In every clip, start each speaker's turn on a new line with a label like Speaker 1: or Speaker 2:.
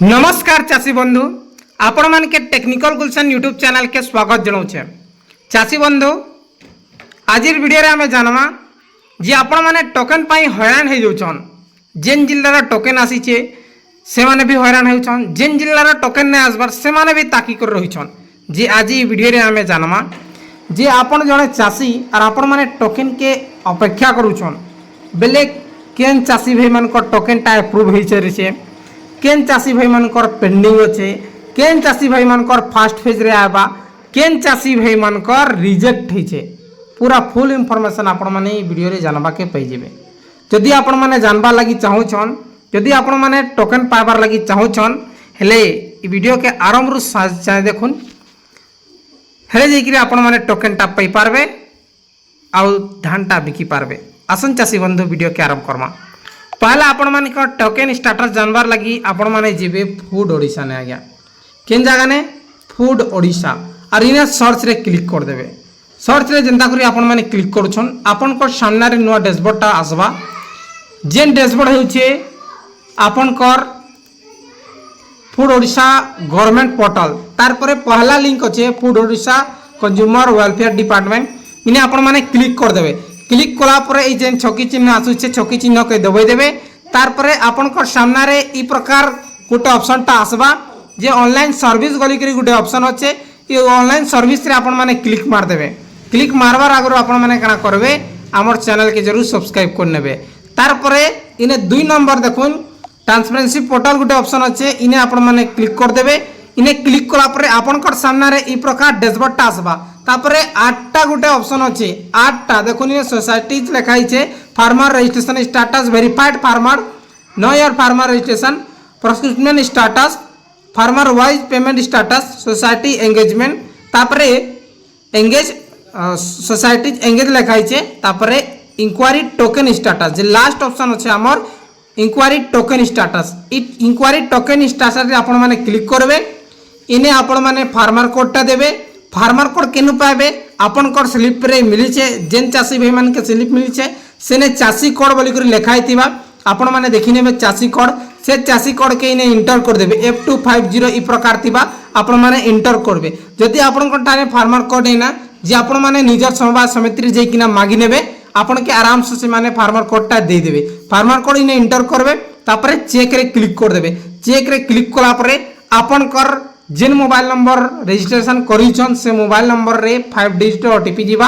Speaker 1: नमस्कार चाषी बंधु आपण मान के टेक्निकल गुलशन यूट्यूब चैनल के स्वागत जनाऊे। चाषी बंधु आज वीडियो रे आमे जानमा जे आपण माने टोकन पाई हैरान हो जाउछन। जेन जिल्लार टोकन आसीचे से माने भी हैरान होउछन, जेन जिल्लार टोकन नै आसबार से माने भी ताकी कर रहिछन। जे आज वीडियो रे आमे जानमा जे आपण जने चाषी और आपण माने टोकन के अपेक्षा करूछन बेले केन चाषी भाई मान को टोकन टा अप्रूव होई चरिछे, केन चाषी भाई मानकर पेंडिंग अच्छे, केन चाषी भाई मानकर फास्ट फेज रे आबा, केन चाषी भाई मानकर रिजेक्ट होइछे। पूरा फुल इनफॉरमेशन आपण माने ई वीडियो रे जानबा के पई जेबे। जदि आपण माने जानबा लागि चाहुछन, जदि आपण माने टोकन पाइबार लागि चाहुछन हेले ई वीडियो के आरंभ रु चाहे देखुन हेले जेकि आपण माने टोकन टा पई पारबे आ धान टा बिकी पारबे। आसन चाषी बंधु वीडियो के आरंभ करमा। पहला आपण मान टोकन स्टाटस जानबार लगी आपण माने जीवे फूड ओडिशा ने आज्ञा केन जगह ने फूड ओडिशा और इने सर्च रे क्लिक कर देबे। सर्च रे जनता करी आपण माने क्लिक करूछन आपण को सामने रे नुवा डैशबोर्ड टा आसबा। जेन डैशबोर्ड होउछे आपण कर फूड ओडिशा गवर्नमेंट पोर्टल तार परे पहला लिंक अच्छे food Odisha consumer welfare department इने आपण माने क्लिक कर देबे। क्लिक कला पर ये जेन छकी चिन्ह आसुचे छकी चिन्ह के दबाई देबे। तार परे आपण को सामने रे ई प्रकार गोटे ऑप्शन टा आसबा जे ऑनलाइन सर्विस गली करी गोटे ऑप्शन अच्छे। ये ऑनलाइन सर्विस रे आपण माने क्लिक मार देबे। क्लिक मारबार आगरो आपण माने काना करबे हमर चैनल के जरूर सब्सक्राइब कर नेबे। तार परे इने 2 नंबर देखुन ट्रांसपेरेंसी पोर्टल गोटे ऑप्शन अच्छे इने आपण माने क्लिक कर देबे। इने क्लिक कला पर आपण को सामने रे ई प्रकार डैशबोर्ड टा आसबा। तापरे 8टा गोटे ऑप्शन अच्छे 8टा देखुन सोसाइटीज लिखाई छे farmer registration status verified farmer नो year farmer registration procurement status farmer wise payment status society engagement तापरे एंगेज सोसाइटीज एंगेज लिखाई छे। तापरे इंक्वायरी टोकन स्टेटस जे लास्ट ऑप्शन अच्छे हमर inquiry token status inquiry token status रे आपण माने क्लिक करबे। इने आपण माने फार्मर कोड टा देबे। फार्मर कोड केनु पाइबे आपन कोड स्लिप रे मिली छे जेन चाषी भाई मान के स्लिप मिली छे सेने चाषी कोड बोली कर लिखाई थिबा आपण माने देखि नेबे चाषी कोड से चाषी कोड के इने इंटर कर देबे F250 ई प्रकार थिबा आपण माने इंटर करबे। जदि आपण को टाने फार्मर कोड हैना जे आपण माने निजर समवाय समिति रे जे किना मागी नेबे आपण के आराम से माने फार्मर कोड टा दे देबे। फार्मर कोड इने इंटर करबे तापरे चेक रे क्लिक कर देबे। चेक रे क्लिक कला परे आपण कर जेन मोबाइल नंबर रजिस्ट्रेशन करिछन से मोबाइल नंबर रे 5 डिजिट ओटीपी जीवा।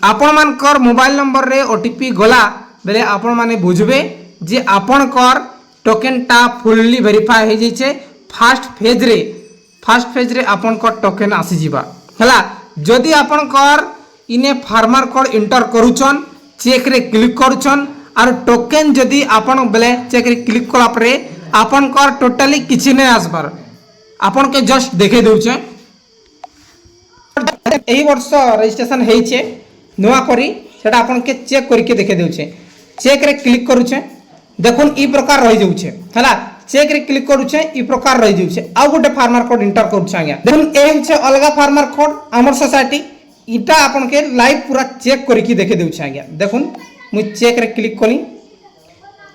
Speaker 1: आपण मान कर मोबाइल नंबर रे ओटीपी गला बेले आपण माने बुझबे जे आपण कर टोकन टा फुल्ली वेरीफाई हे जैछे। फास्ट फेज रे आपण कर टोकन आसी जीवा हला। जदि आपण कर इने फार्मर कोड इंटर करूछन चेक रे क्लिक करूछन और टोकन जदि आपण बेले चेक रे क्लिक कला परे आपण कर टोटली किछि नै आसबार आपन के जस्ट देखे दउछे। एही वर्ष रजिस्ट्रेशन हेइछे नोआ करी सेटा आपन के चेक करके देखे दउछे। चेक रे क्लिक करूछे देखुन ई प्रकार रहि जाउछे हला। चेक रे क्लिक करूछे ई प्रकार रहि जाउछे। आ गोटे फार्मर कोड इंटर करूछे आज्ञा देखुन ए होछे अलगा फार्मर कोड हमर सोसाइटी इटा आपन के लाइव पूरा चेक करके देखे दउछे आज्ञा। देखुन मु चेक रे क्लिक कली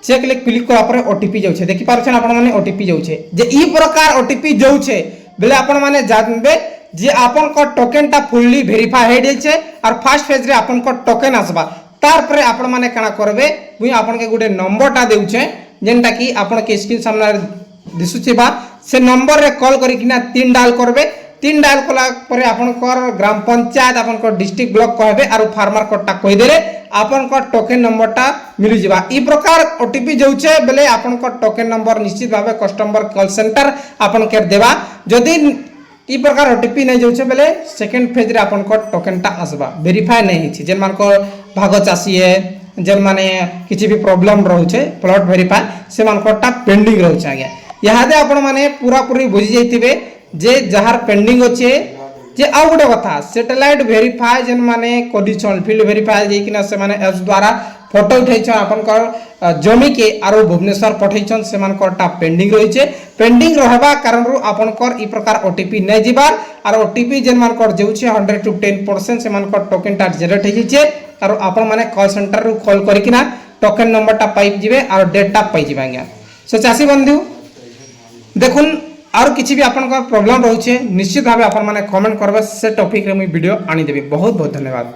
Speaker 1: चेक ले क्लिक करा पर ओटीपी जाउछे देखि पारछन आपण माने ओटीपी जाउछे जे ई प्रकार ओटीपी जाउछे बेले आपण माने जानबे जे आपन को टोकन टा फुल्ली वेरीफाई हे देछे और फास्ट फेज रे आपन को टोकन आसबा। तार परे आपण माने काना करबे मुई आपन के गुटे नंबर टा देउछे जेनटा की आपन के स्क्रीन सामने दिसुछे बा से नंबर रे कॉल करी किना 3 डायल करबे। 3 डायल कला परे आपन को ग्राम पंचायत आपन को डिस्ट्रिक्ट ब्लॉक कहबे और फार्मर कोड टा कहि देले आपन को टोकन नंबर टा मिली जिबा। ई प्रकार ओटीपी जाउछे बेले आपन को टोकन नंबर निश्चित भाबे कस्टमर कॉल सेंटर आपन के देबा। जदि ई प्रकार ओटीपी नै जाउछे बेले सेकंड फेज रे आपन को टोकन टा आसबा वेरीफाई नै हिछि। जेन मान को भाग चासी है जेन माने किछि भी प्रॉब्लम रहउछे प्लॉट वेरीफाई से मान को टा पेंडिंग रहउछे आज्ञा। यादे आपन माने पूरा पूरी बुझि जैतिबे जे जहार पेंडिंग अच्छे जे आ गोटे कथा सैटेलाइट वेरीफाई जेन माने करिछन फील्ड वेरीफाई जे किना से माने एप्स द्वारा फोटो उठैछन आपन कर जमी के आरो भुवनेश्वर पठैछन से मान कोटा पेंडिंग रहिछे। पेंडिंग रहबा कारण रु आपन कर ई प्रकार ओटीपी नै जिबार और ओटीपी जेन मान कर जेउछे 100 to 10% से मान कर टोकन टा जनरेट हे जिछे और आपन माने कॉल सेंटर रु कॉल करिकिना टोकन नंबर टा पाइ जिवे और डेट टा पाइ जिबांगा। सो चासी बंधु দেখুন আর কিছু বি আপনার প্রোবলেম রয়েছে নিশ্চিত ভাবে আপনার কমেন্ট করবে সে টপিক রে মুই ভিডিও আনিদেবি। বহুত বহুত ধন্যবাদ।